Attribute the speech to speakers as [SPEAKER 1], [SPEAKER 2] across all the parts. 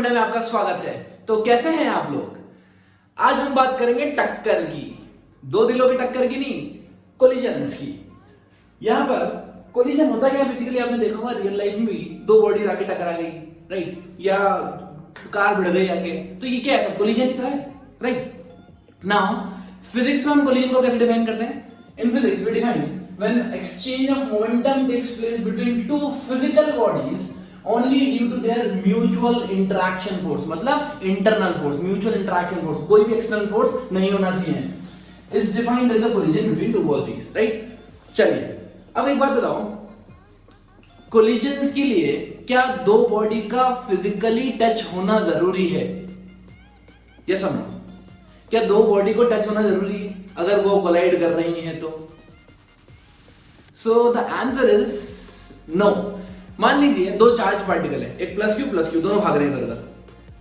[SPEAKER 1] अड्डा में आपका स्वागत है। तो कैसे हैं आप लोग? आज हम बात करेंगे टक्कर की, दो दिलों की टक्कर की नहीं, कोलिजन्स की। यहां पर कोलिजन होता क्या है? बेसिकली आपने देखा होगा रियल लाइफ में भी दो बॉडी आके टकरा गई, राइट? या कार भिड़ गई आके, तो ये क्या है? कोलिजन ही तो है, राइट? नाउ फिजिक्स में हम कोलिजन को कैसे डिफाइन करते हैं? In physics we define when exchange of momentum takes place between two physical bodies only due to their mutual interaction force, मतलब internal force, mutual interaction force, कोई भी external force नहीं होना चाहिए, is defined as a collision between two bodies, right? चलिए अब एक बात बताओ, collisions के लिए क्या दो बॉडी का फिजिकली टच होना जरूरी है? यस और नो? क्या दो बॉडी को टच होना जरूरी है अगर वो कोलाइड कर रही हैं तो? So the answer is no. मान लीजिए दो चार्ज पार्टिकल है, एक प्लस क्यू दोनों भाग रहे हैं इधर उधर,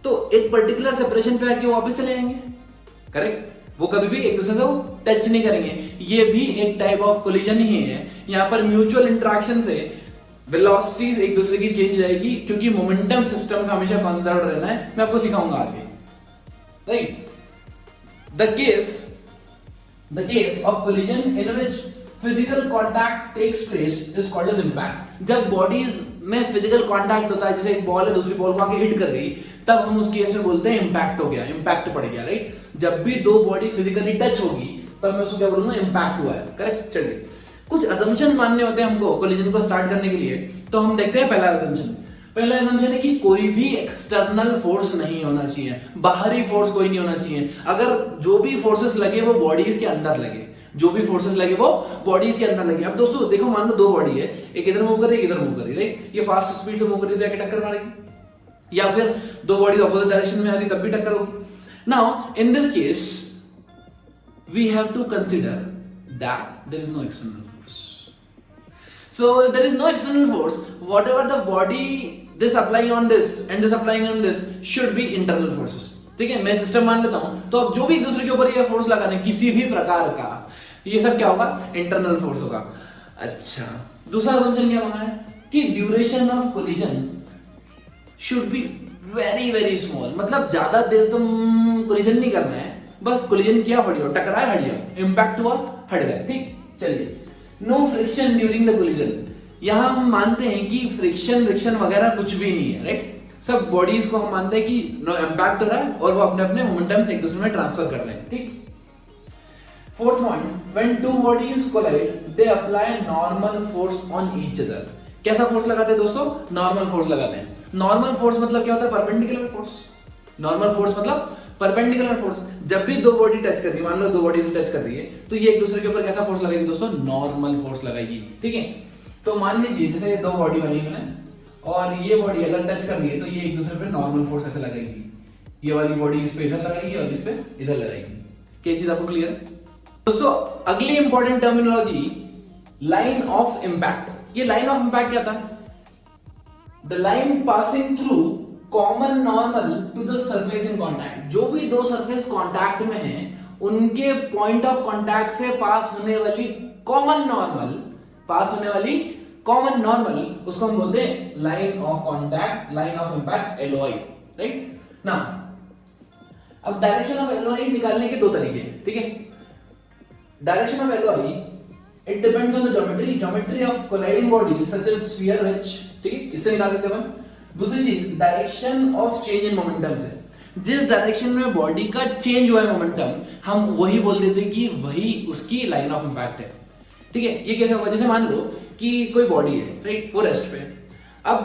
[SPEAKER 1] तो एक पर्टिकुलर सेपरेशन पे आके वापस चले जाएंगे, करेक्ट? वो कभी भी एक दूसरे को टच नहीं करेंगे। ये भी एक टाइप ऑफ कोलिजन ही है। यहाँ पर म्यूचुअल इंटरेक्शन से वेलोसिटीज एक दूसरे की चेंज जाएगी, क्योंकि मोमेंटम सिस्टम का हमेशा कंजर्व रहना है। मैं आपको सिखाऊंगा आगे, right? The case of collision in which physical contact takes place is called as impact. जब बॉडीज में फिजिकल कांटेक्ट होता है, जैसे एक बॉल है दूसरी बॉल को आके हिट कर गई, तब हम उस केस में बोलते हैं इंपैक्ट हो गया, इंपैक्ट पड़ गया, राइट? जब भी दो बॉडी फिजिकली टच होगी तब मैं उसको क्या बोलूंगा? इंपैक्ट हुआ है, करेक्ट? चलिए कुछ असम्पशन मानने होते हैं हमको कोलिजन को स्टार्ट करने के लिए, तो हम देखते हैं पहला असम्पशन है कि कोई भी एक्सटर्नल फोर्स नहीं होना चाहिए, बाहरी फोर्स कोई नहीं होना चाहिए। अगर जो भी फोर्सेस लगे वो बॉडीज के अंदर लगे, जो भी फोर्सेस लगे वो बॉडीज के अंदर लगे। अब दोस्तों देखो, मान लो दो बॉडी है, एक इधर मूव कर रही है, एक इधर मूव कर रही है, राइट? ये फास्ट स्पीड से मूव कर रही है तो टक्कर मारेगी, या फिर दो बॉडीज अपोजिट डायरेक्शन में आ रही तब भी टक्कर होगी। Now in this case we have to consider that there is no external force. So if there is no external force, whatever the body this applying on this and this applying on this should be internal forces, ठीक है? मैं system मान लेता हूं, तो अब जो भी एक दूसरे के ऊपर ये फोर्स लगाने किसी भी प्रकार का, ये सब क्या होगा? इंटरनल फोर्स होगा। अच्छा, दूसरा असम्पशन क्या होना है कि duration of collision should be very very small, मतलब ज्यादा देर तुम कोलिजन नहीं करना है, बस कोलिजन किया, हट गया, टकराया, हट गया, इंपैक्ट हुआ, हट गया, ठीक? चलिए, no friction during the collision. यहां हम मानते हैं कि फ्रिक्शन वगैरह कुछ भी नहीं है, राइट? सब बॉडीज को हम मानते हैं कि नो इंपैक्ट हो रहा है और वो अपने अपने मोमेंटम से एक दूसरे में ट्रांसफर कर रहे हैं, ठीक? Fourth point, when two bodies collide, they apply normal force on each other. कैसा फोर्स लगाते हैं दोस्तों? नॉर्मल फोर्स लगाते हैं। नॉर्मल फोर्स मतलब क्या होता है? Perpendicular force. नॉर्मल फोर्स मतलब परपेंडिकुलर फोर्स। जब भी दो बॉडी टच कर रही है, मान लो दो बॉडी टच कर रही है, तो ये एक दूसरे के ऊपर कैसा फोर्स लगाएगी दोस्तों? नॉर्मल फोर्स लगाएगी, ठीक है? तो मान लीजिए जैसे दो बॉडी बनी हुई है और ये बॉडी अगर टच कर रही है तो ये एक दूसरे पे नॉर्मल फोर्स ऐसे लगाएगी। ये वाली बॉडी इस पे इधर लगाएगी और इस पे इधर लगाएगी। क्या चीज आपको क्लियर है दोस्तों? अगली important terminology, line of impact. ये लाइन ऑफ इंपैक्ट क्या था? The line passing through common normal to the surface in contact. जो भी दो सरफेस कॉन्टैक्ट में हैं, उनके पॉइंट ऑफ कॉन्टैक्ट से पास होने वाली कॉमन नॉर्मल, उसको हम बोलते हैं line of contact, line of impact, LOI, right? Now अब डायरेक्शन ऑफ एलओआई निकालने के दो तरीके हैं, ठीक है? Direction of LOI, it depends on the geometry of colliding bodies such as sphere wedge, ठीक है? इससे निकाल सकते हैं अपन। दूसरी चीज, direction of change in momentum से, जिस डायरेक्शन में बॉडी का चेंज हुआ है मोमेंटम, हम वही बोल देते हैं कि वही उसकी लाइन ऑफ इंपैक्ट है, ठीक है? ये कैसे होगा? जैसे मान लो कि कोई बॉडी है, राइट? वो रेस्ट पे। अब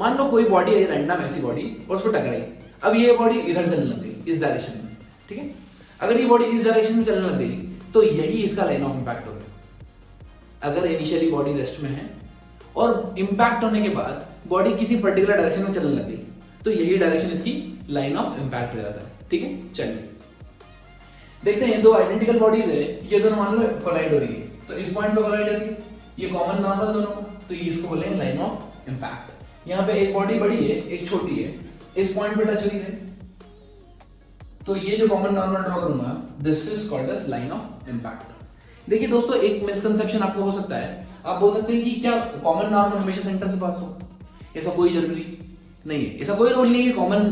[SPEAKER 1] मान लो कोई बॉडी है रैंडम ऐसी बॉडी और उसको टकराई, अब ये बॉडी इधर चलने लग गई, इस डायरेक्शन में, ठीक है? अगर ये बॉडी इस डायरेक्शन में चलने लग गई तो यही इसका लाइन ऑफ इंपैक्ट होगा। अगर इनिशियली बॉडी रेस्ट में है और इंपैक्ट होने के बाद बॉडी किसी पर्टिकुलर डायरेक्शन में चलने लग गई, तो यही डायरेक्शन इसकी लाइन ऑफ इंपैक्ट हो जाता है, ठीक है? चलिए देखते हैं, दो आइडेंटिकल बॉडीज है, ये दोनों मान लो कोलाइड हो रही है, तो इस पॉइंट पे कोलाइड हो रही है, ये कॉमन नॉर्मल दोनों, तो ये इसको बोले लाइन ऑफ इंपैक्ट। यहाँ पे एक बॉडी बड़ी है, एक छोटी है, इस पॉइंट पे टच हो रही है, तो ये जो कॉमन नॉर्मल ड्रॉ करूंगा, this is called as line of impact. देखिए दोस्तों, एक मिसकंसेप्शन आपको हो सकता है, आप बोल सकते हैं कि क्या कॉमन नॉर्मल हमेशा सेंटर से पास हो? ऐसा कोई जरूरी नहीं है, ऐसा कोई रूल नहीं है कॉमन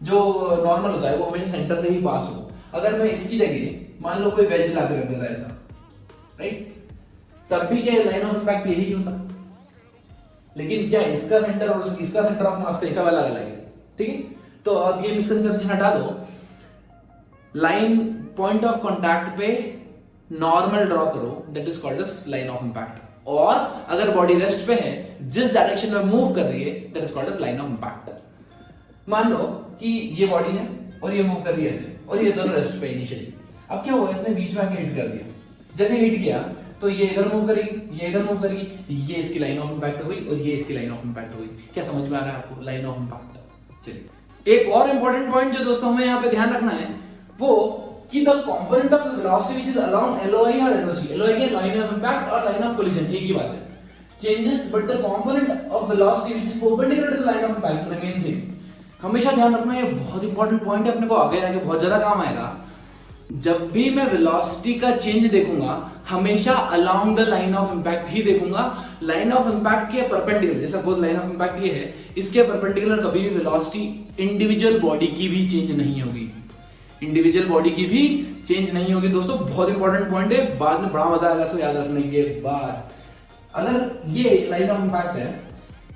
[SPEAKER 1] जो नॉर्मल होता है वो हमेशा सेंटर से ही पास हो। अगर मैं इसकी जगह मान लो कोई वेज ला के रख देता है ऐसा, राइट, तब भी क्या लाइन ऑफ इम्पैक्ट यही होता, लेकिन क्या इसका सेंटर और इसका सेंटर ऑफ मास कैसा वाला अलग है, ठीक है। तो अब ये मिसकंसेप्शन हटा दो, लाइन पॉइंट ऑफ कॉन्टैक्ट पे नॉर्मल ड्रॉ करो, that is called as line of impact. और अगर बॉडी रेस्ट पे है, जिस डायरेक्शन में मूव कर रही है, that is called as line of impact. मान लो कि ये बॉडी है और ये मूव कर रही है ऐसे, और ये दोनों रेस्ट पे इनिशियली। अब क्या हुआ, इसने बीच में आके हिट कर दिया, जैसे हिट किया तो ये इधर मूव करेगी, ये इधर मूव करेगी, ये इसकी लाइन ऑफ इम्पैक्ट हुई और ये इसकी लाइन ऑफ इम्पैक्ट हुई। क्या समझ में आ रहा है आपको लाइन ऑफ इम्पैक्ट? चलिए, एक और इंपॉर्टेंट पॉइंट जो दोस्तों हमें यहाँ पे ध्यान रखना है वो कि the component of velocity which is along LOI और LOC, LOI के लाइन ऑफ इम्पैक्ट और लाइन ऑफ कोलिजन एक ही बात है, changes but the component of velocity which is perpendicular to the line of impact remain same. हमेशा ध्यान रखना, ये बहुत इंपॉर्टेंट पॉइंट है, अपने को आगे जाके बहुत ज्यादा काम आएगा। जब भी मैं वेलोसिटी का चेंज देखूंगा, हमेशा along the line of impact ही देखूंगा। लाइन ऑफ इम्पैक्ट के परपेंडिकुलर, जैसा सपोज लाइन ऑफ इम्पैक्ट ये है, इसके परपेंडिकुलर कभी भी वेलोसिटी इंडिविजुअल बॉडी की भी चेंज नहीं होगी, इंडिविजुअल बॉडी की भी चेंज नहीं होगी। दोस्तों बहुत इंपॉर्टेंट पॉइंट है, बाद में बड़ा मजा आएगा इसको याद रखने के बाद। अगर ये लाइन ऑफ इम्पैक्ट है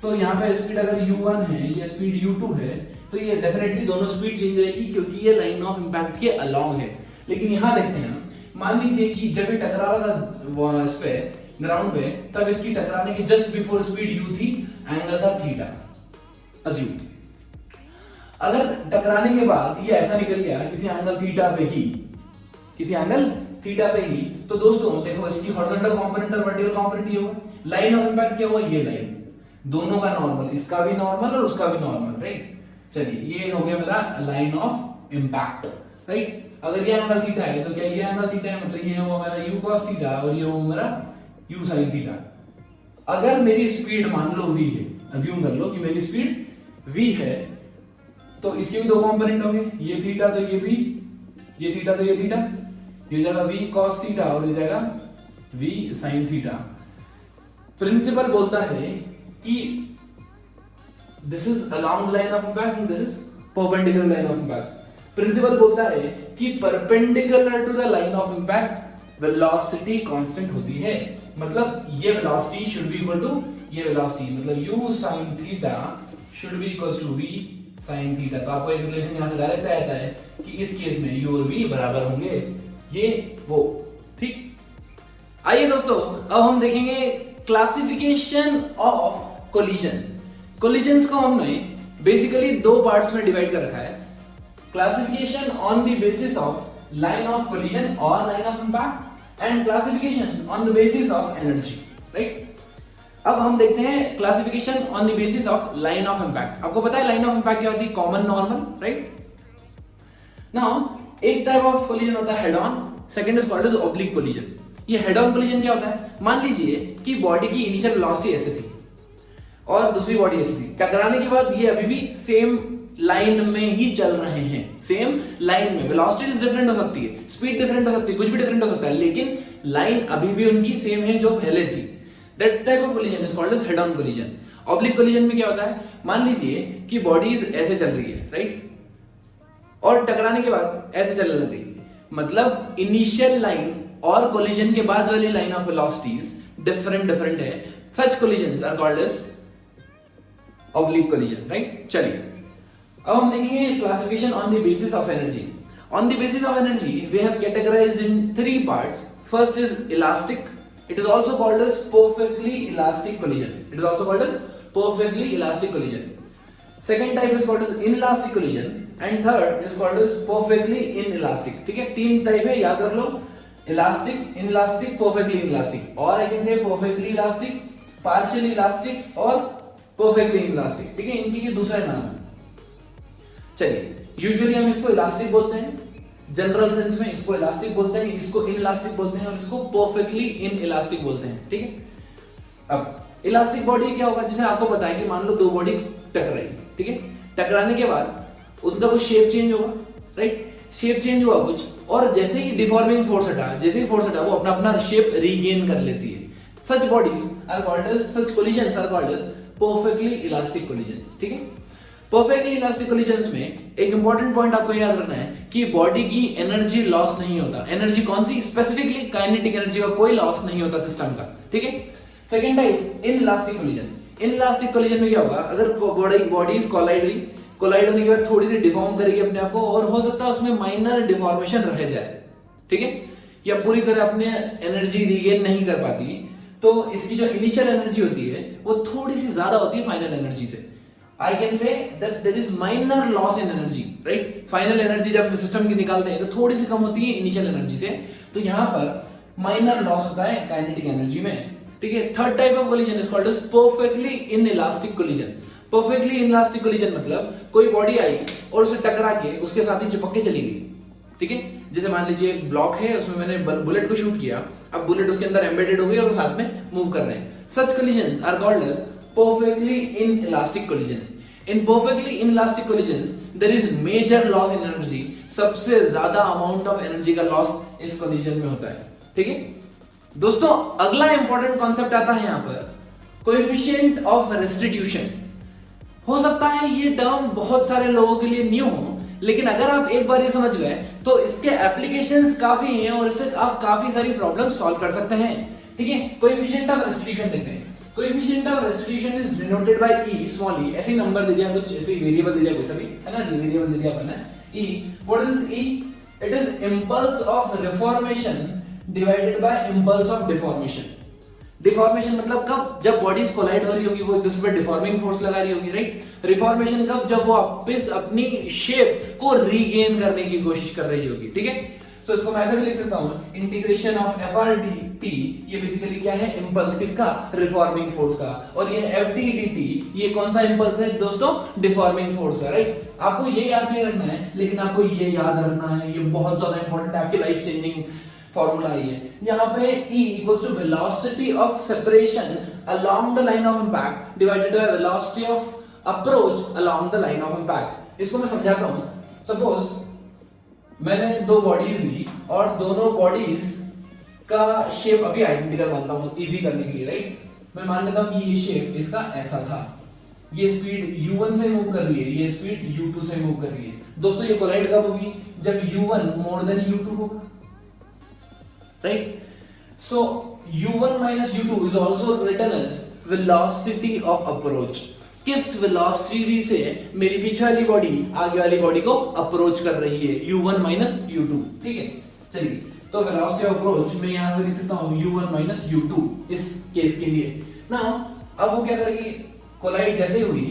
[SPEAKER 1] तो यहाँ पे स्पीड अगर u1 है, ये स्पीड u2 है, तो ये डेफिनेटली दोनों स्पीड चेंज होगी क्योंकि ये लाइन ऑफ इम्पैक्ट के अलोंग है। लेकिन यहाँ देखते हैं, मान लीजिए कि जब ये टकरा रहा था इस पे ग्राउंड पे, तब इसकी टकराने की जस्ट बिफोर स्पीड u थी, एंगल था थीटा, अज्यूम। अगर टकराने के बाद ये ऐसा निकल गया किसी एंगल थीटा पे ही, किसी एंगल थीटा पे ही, तो दोस्तों देखो इसकी हॉरिजॉन्टल कंपोनेंट और वर्टिकल कंपोनेंट ये होगा, लाइन ऑफ इम्पैक्ट क्या हुआ, ये लाइन, दोनों का नॉर्मल, इसका भी नॉर्मल और उसका भी नॉर्मल, राइट। चलिए, ये हो गया मेरा लाइन ऑफ इम्पैक्ट, राइट। अगर ये एंगल थीटा है तो क्या ये एंगल थीटा है, मतलब ये हुआ मेरा u cos थीटा और ये हुआ मेरा u sin थीटा। अगर मेरी स्पीड मान लो v है, अज्यूम कर लो कि मेरी स्पीड v है, तो इसके भी दो कंपोनेंट होंगे, ये थीटा तो ये भी, ये थीटा तो ये थीटा, ये जाएगा v cos थीटा और ये जाएगा v sin थीटा। प्रिंसिपल बोलता है कि this is along line of impact and this is perpendicular line of impact. Principle बोलता है कि perpendicular to the line of impact velocity constant होती है, मतलब ये velocity should be equal to ये वेलोसिटी, मतलब u sin theta should be equal to v sin theta. तो आपको एक रिलेशन यहां से डायरेक्ट आता है कि इस केस में u और v बराबर होंगे, ये वो, ठीक। आइए दोस्तों, अब हम देखेंगे क्लासिफिकेशन ऑफ कोलिजन। कोलिजन्स को हमने बेसिकली दो पार्ट्स में डिवाइड कर रखा है, classification on the basis of line of collision और line of impact, and classification on the basis of energy, right. अब हम देखते हैं classification on the basis of line of impact. आपको पता है लाइन ऑफ इम्पैक्ट क्या होती है, कॉमन नॉर्मल, राइट। नाउ एक टाइप ऑफ कोलिजन होता है head on, second is called as oblique collision. ये हेड ऑन कोलिजन क्या होता है, मान लीजिए कि बॉडी की इनिशियल वेलोसिटी ऐसे थी और दूसरी बॉडी ऐसी थी, टकराने के बाद ये अभी भी सेम लाइन में ही चल रहे हैं, सेम लाइन में। वेलोसिटी डिफरेंट हो सकती है, स्पीड डिफरेंट हो सकती है, कुछ भी डिफरेंट हो सकता है, लेकिन लाइन अभी भी उनकी सेम है जो पहले थी। That type of collision is called as head on collision. Oblique collision में क्या होता है, मान लीजिए कि बॉडीज ऐसे चल रही है, राइट, और टकराने के बाद ऐसे चलने लगती है, मतलब इनिशियल लाइन और कोलिजन के बाद वाली लाइन ऑफ वेलोसिटीज डिफरेंट है। Such collisions are called as oblique collision, right. चलिए, अब हम देखेंगे classification on the basis of energy. On the basis of energy we have categorized in 3 parts. First is elastic, it is also called as perfectly elastic collision, it is also called as perfectly elastic collision. Second type is called as inelastic collision and third is called as perfectly inelastic. ठीक है, 3 type है, याद रख लो, elastic, inelastic, perfectly inelastic, और आई can से perfectly elastic, partially elastic और perfectly inelastic. ठीक है, इनकी ये दूसरा नाम है। चलिए, यूजुअली हम इसको इलास्टिक बोलते हैं, जनरल सेंस में इसको इलास्टिक बोलते हैं, इसको इनइलास्टिक बोलते हैं और इसको परफेक्टली इनइलास्टिक बोलते हैं। ठीक है, अब इलास्टिक बॉडी क्या होगा, जैसे आपको पता है कि मान लो 2 बॉडी टकराई, ठीक है, टकराने के बाद उनका कुछ शेप चेंज होगा, राइट, शेप चेंज हुआ कुछ, और जैसे ही डिफॉर्मिंग फोर्स हटा, जैसे ही फोर्स हटा, वो अपना अपना शेप रीगेन कर लेती है। Such bodies are called as, such collisions are called as perfectly elastic collisions. ठीक है, परफेक्टली इलास्टिक कोलिजन्स में एक इंपॉर्टेंट पॉइंट आपको याद रखना है कि बॉडी की एनर्जी लॉस नहीं होता। एनर्जी कौन सी? स्पेसिफिकली काइनेटिक एनर्जी का कोई लॉस नहीं होता सिस्टम का, ठीक है। Second type inelastic collision. Inelastic collision में क्या होगा, अगर बॉडीज कोलाइड होने के बाद थोड़ी सी डिफॉर्म करेगी अपने आप को, और हो सकता है उसमें माइनर डिफॉर्मेशन रह जाए, ठीक है, या पूरी तरह अपने एनर्जी रीगेन नहीं कर पाती, तो इसकी जो इनिशियल एनर्जी होती है वो थोड़ी सी ज्यादा होती है फाइनल एनर्जी से। I can say that there is minor loss in energy, right. Final energy जब सिस्टम की निकालते हैं तो थोड़ी सी कम होती है इनिशियल एनर्जी से, तो यहाँ पर माइनर लॉस होता है काइनेटिक एनर्जी में, ठीक है। Third type of collision is called as perfectly inelastic collision. Perfectly inelastic collision मतलब कोई बॉडी आई और उसे टकरा के उसके साथ ही चिपक के चली गई, ठीक है। जैसे मान लीजिए एक ब्लॉक है, उसमें मैंने बुलेट को शूट किया, अब बुलेट उसके अंदर एम्बेडेड हो गई और साथ में मूव कर रहे हैं। Such collisions are called as perfectly inelastic collisions. In perfectly inelastic collisions there is major loss in energy. सबसे ज्यादा अमाउंट ऑफ एनर्जी का लॉस इस कोलिजन में होता है, ठीक है। दोस्तों अगला इंपॉर्टेंट कॉन्सेप्ट आता है यहाँ पर, कोएफिशिएंट ऑफ रेस्टिट्यूशन। हो सकता है ये टर्म बहुत सारे लोगों के लिए न्यू हो, लेकिन अगर आप एक बार ये समझ गए तो इसके एप्लीकेशंस काफी हैं और इससे आप काफी सारी प्रॉब्लम सॉल्व कर सकते हैं, ठीक है। कोएफिशिएंट ऑफ रेस्टिट्यूशन देखते हैं। Coefficient of restitution is denoted by e, small e। ऐसे नंबर दे दिया, कुछ ऐसे वेरिएबल दे दिया, कुछ भी है ना, वेरिएबल दे दिया अपन ने e। What is e? It is impulse of reformation divided by impulse of deformation. Deformation मतलब कब? जब बॉडीज कोलाइड हो रही होगी, वो एक दूसरे पर डिफॉर्मिंग फोर्स लगा रही होगी, राइट। रिफॉर्मेशन कब? जब वो वापस अपनी शेप को रीगेन करने की कोशिश कर रही होगी, ठीक है। सो इसको मैं ऐसे भी लिख सकता हूं, इंटीग्रेशन ऑफ FRT, ये बेसिकली क्या है? इंपल्स किसका? रिफॉर्मिंग फोर्स का। और ये FTDT, ये कौन सा इंपल्स है दोस्तों? डिफॉर्मिंग फोर्स का, राइट। आपको ये याद नहीं रखना है, लेकिन आपको ये याद रखना है, ये बहुत ज्यादा इंपॉर्टेंट है, आपकी लाइफ चेंजिंग फॉर्मूला ही है। यहाँ पे E equals to velocity of separation along the line of impact divided by velocity of approach along the line of impact। इसको मैं समझाता हूँ। सपोज मैंने दो बॉडीज ली और दोनों बॉडीज का शेप अभी आइडेंटिकल मानता हूँ इजी करने के लिए, राइट। मैं मान लेता हूँ कि ये शेप इसका ऐसा था, ये स्पीड u1 से मूव कर रही है, ये स्पीड u2 से मूव कर रही है। दोस्तों ये कोलाइड कब होगी? जब u1 मोर देन u2 होगा, right? So u1 minus u2 is also written as velocity of approach। किस वेलोसिटी से मेरी पीछे वाली बॉडी आगे वाली बॉडी को अप्रोच कर रही है? u1 minus u2, ठीक है। चलिए तो वेलोसिटी ऑफ अप्रोच मैं यहां से लिख सकता हूं u1 minus u2 इस केस के लिए ना। अब वो क्या करेगी? कोलाइड जैसे हुई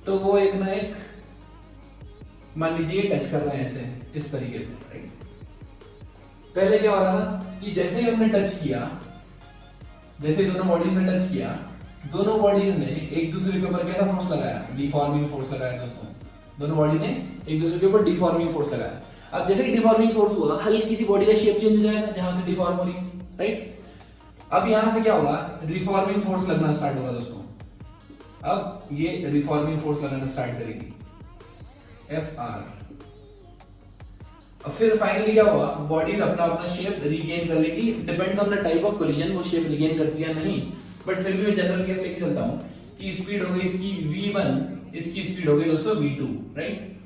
[SPEAKER 1] तो वो एक ना एक, मान लीजिए टच कर रहे हैं ऐसे, इस तरीके से, राइट। पहले क्या हो रहा था कि जैसे ही हमने टच किया, जैसे दोनों बॉडीज ने टच किया, दोनों बॉडीज ने एक दूसरे के ऊपर कैसा फोर्स लगाया? डिफॉर्मिंग फोर्स लगाया दोस्तों। दोनों बॉडी ने एक दूसरे के ऊपर डिफॉर्मिंग फोर्स लगाया। अब जैसे ही डिफॉर्मिंग फोर्स होगा, हल्की सी बॉडी का शेप चेंज हो जाएगा जहां से डिफॉर्म हो रही, राइट। अब यहां से क्या होगा? रिफॉर्मिंग फोर्स लगना स्टार्ट होगा दोस्तों। अब ये रिफॉर्मिंग फोर्स लगाना स्टार्ट करेगी, FR। फिर फाइनली क्या होगा? बॉडीज अपना अपना शेप रीगेन कर लेगी। Depends on the type of collision वो शेप रीगेन करती है नहीं, बट फिर भी मैं जनरल केस लेके चलता हूं कि स्पीड हो गई इसकी v1, इसकी स्पीड हो गई दोस्तों v2, राइट।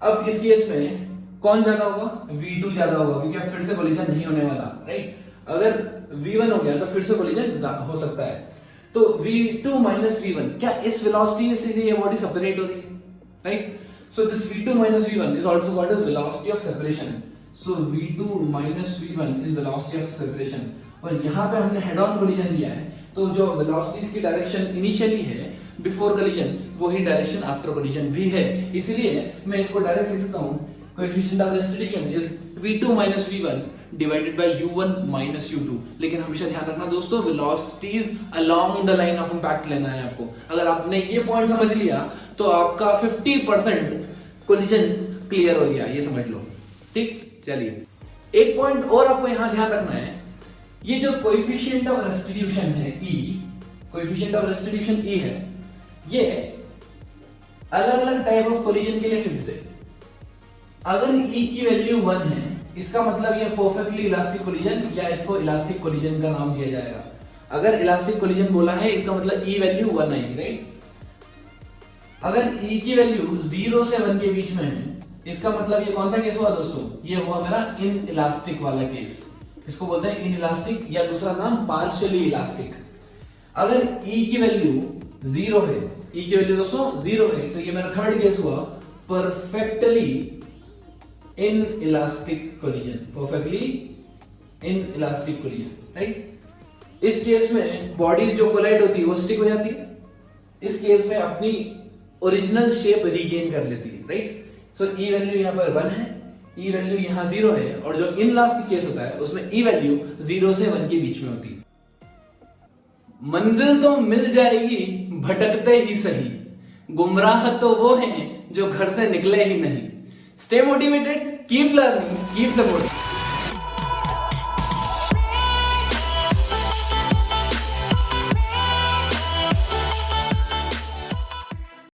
[SPEAKER 1] अब इस केस में कौन ज्यादा होगा? v2 ज्यादा होगा, क्योंकि अब फिर से कोलिजन नहीं होने वाला, राइट। अगर v1 हो गया तो फिर से कोलिजन हो सकता है। तो v2 minus v1, क्या इस वेलोसिटी से ये बॉडी सेपरेट हो रही है, right. So this v2 minus v1 is also called as velocity of separation. So v2 minus v1 is velocity of separation. और यहाँ पे हमने head on collision लिया है, तो जो velocities की डायरेक्शन इनिशियली है before collision, वही डायरेक्शन आफ्टर collision भी है। इसलिए मैं इसको डायरेक्ट लिख सकता हूँ, coefficient of restriction is v2 minus v1 divided by u1 minus u2। लेकिन हमेशा ध्यान रखना दोस्तों, velocities along the line of impact लेना है आपको। अगर आपने ये पॉइंट समझ लिया तो आपका 50% कोलिजन्स क्लियर हो गया, ये समझ लो, ठीक। चलिए एक पॉइंट और आपको यहां ध्यान रखना है, ये जो कोएफिशिएंट ऑफ रेस्टिट्यूशन है E, coefficient of restitution E है, ये अलग अलग टाइप ऑफ कोलिजन के लिए फिक्स्ड है। अगर E की वैल्यू 1 है, इसका मतलब ये परफेक्टली इलास्टिक कोलिजन या इसको इलास्टिक कोलिजन का नाम दिया जाएगा। अगर इलास्टिक कोलिजन बोला है इसका मतलब E वैल्यू 1 आएगी, राइट। अगर E की वैल्यू 0 से 1 के बीच में है, इसका मतलब ये कौन सा केस हुआ दोस्तों? ये हुआ मेरा इनइलास्टिक वाला केस। इसको बोलते हैं इनइलास्टिक या दूसरा नाम पार्शियली इलास्टिक। अगर E की वैल्यू 0 है, E की वैल्यू दोस्तों 0 है, तो ये मेरा थर्ड केस हुआ perfectly inelastic collision. Perfectly inelastic collision, right. इस केस में बॉडीज जो कोलाइड होती है वो स्टिक हो जाती है, इस केस में अपनी ओरिजिनल शेप रीगेन कर लेती है, राइट। सो E वैल्यू यहाँ पर 1 है, E वैल्यू यहाँ 0 है, और जो इनइलास्टिक केस होता है उसमें E वैल्यू 0 से 1 के बीच में होती है। मंजिल तो मिल जाएगी भटकते ही सही, गुमराह तो वो हैं जो घर से निकले ही नहीं। Stay motivated, keep learning, keep supporting.